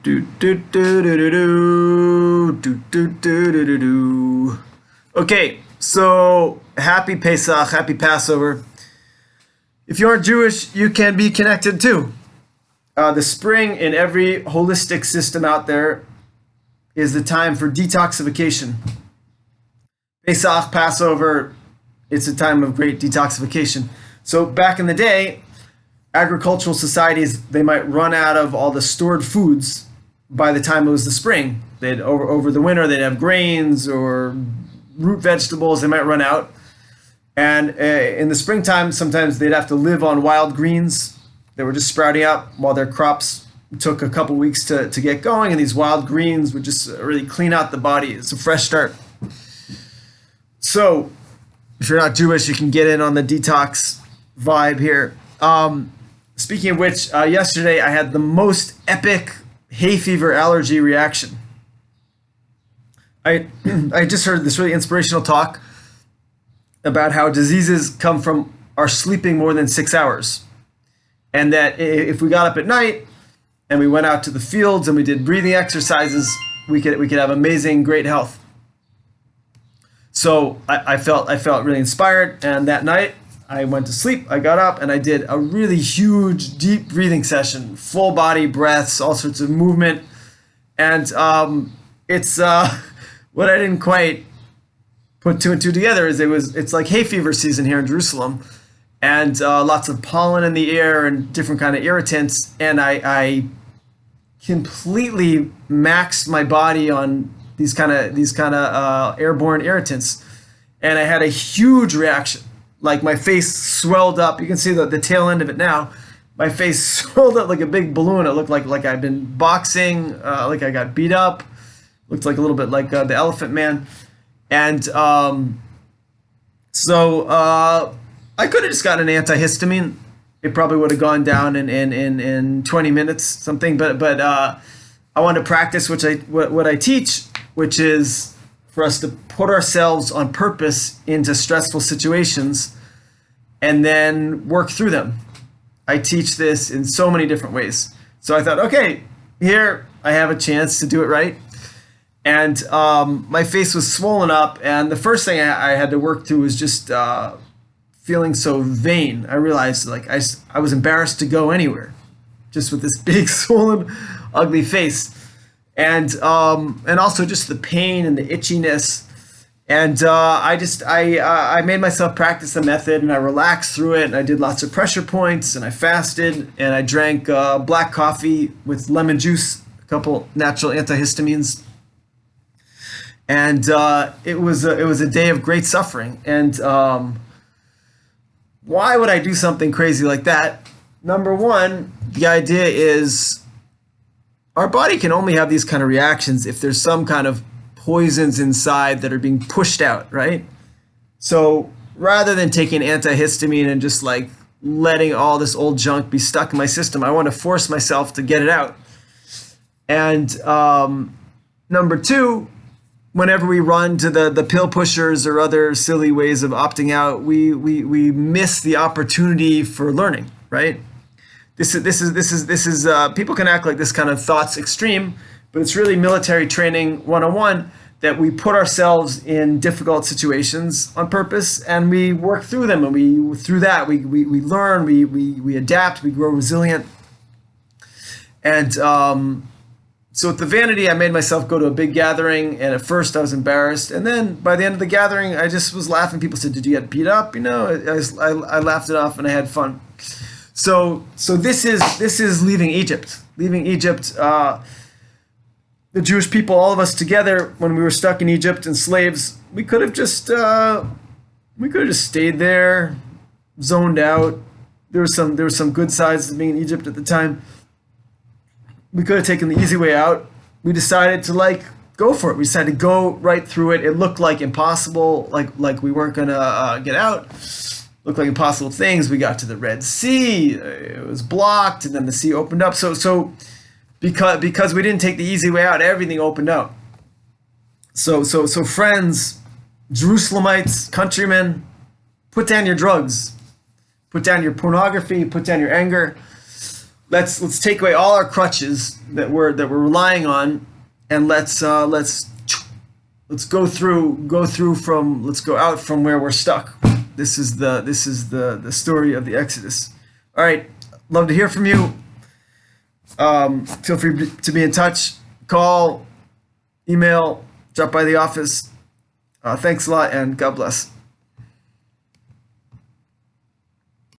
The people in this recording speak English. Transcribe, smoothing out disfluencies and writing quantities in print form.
Do do do do do do do do do do do do. Okay, so happy Pesach, happy Passover. If you aren't Jewish, you can be connected too. The spring in every holistic system out there is the time for detoxification. Pesach, Passover, it's a time of great detoxification. So back in the day, agricultural societies, they might run out of all the stored foods by the time it was the spring. They'd over the winter, they'd have grains or root vegetables, they might run out. And in the springtime, sometimes they'd have to live on wild greens that were just sprouting up while their crops took a couple weeks to get going. And these wild greens would just really clean out the body. It's a fresh start. So if you're not Jewish, you can get in on the detox vibe here. Speaking of which, yesterday I had the most epic hayfever allergy reaction. I just heard this really inspirational talk about how diseases come from our sleeping more than 6 hours. And that if we got up at night and we went out to the fields and we did breathing exercises, we could have amazing, great health. So I felt really inspired, and that night I went to sleep. I got up and I did a really huge, deep breathing session, full body breaths, all sorts of movement. And it's what I didn't quite put two and two together is it's like hay fever season here in Jerusalem, and lots of pollen in the air and different kind of irritants. And I completely maxed my body on these kind of airborne irritants, and I had a huge reaction. Like my face swelled up. You can see the tail end of it now. My face swelled up like a big balloon. It looked like I'd been boxing, like I got beat up. Looked like a little bit like the Elephant Man. And so I could have just gotten an antihistamine. It probably would have gone down in 20 minutes, something. But I wanted to practice what I teach, which is for us to put ourselves on purpose into stressful situations and then work through them. I teach this in so many different ways. So I thought, okay, here I have a chance to do it right. And my face was swollen up, and the first thing I had to work through was just feeling so vain. I realized like I was embarrassed to go anywhere, just with this big swollen, ugly face. And also just the pain and the itchiness, and I made myself practice the method, and I relaxed through it, and I did lots of pressure points, and I fasted, and I drank black coffee with lemon juice, a couple natural antihistamines, and it was a day of great suffering. And why would I do something crazy like that? Number one, the idea is, our body can only have these kind of reactions if there's some kind of poisons inside that are being pushed out, right? So rather than taking antihistamine and just like letting all this old junk be stuck in my system, I want to force myself to get it out. And number two, whenever we run to the pill pushers or other silly ways of opting out, we miss the opportunity for learning, right? This is people can act like this kind of thought's extreme, but it's really military training 101, that we put ourselves in difficult situations on purpose and we work through them, and we learn, we adapt, we grow resilient. And so with the vanity, I made myself go to a big gathering, and at first I was embarrassed, and then by the end of the gathering, I just was laughing. People said, "Did you get beat up?" You know, I laughed it off and I had fun. So this is leaving Egypt. Leaving Egypt, the Jewish people, all of us together, when we were stuck in Egypt and slaves, we could have just stayed there, zoned out. There were some good sides of being in Egypt at the time. We could have taken the easy way out. We decided to go for it. We decided to go right through it. It looked like impossible, like we weren't gonna get out. Looked like impossible things. We got to the Red Sea. It was blocked, and then the sea opened up. So because we didn't take the easy way out, everything opened up. So friends, Jerusalemites, countrymen, put down your drugs, put down your pornography, put down your anger. let's take away all our crutches that we're relying on, and let's go out from where we're stuck. This is the story of the Exodus. All right, love to hear from you. Feel free to be in touch. Call, email, drop by the office. Thanks a lot, and God bless.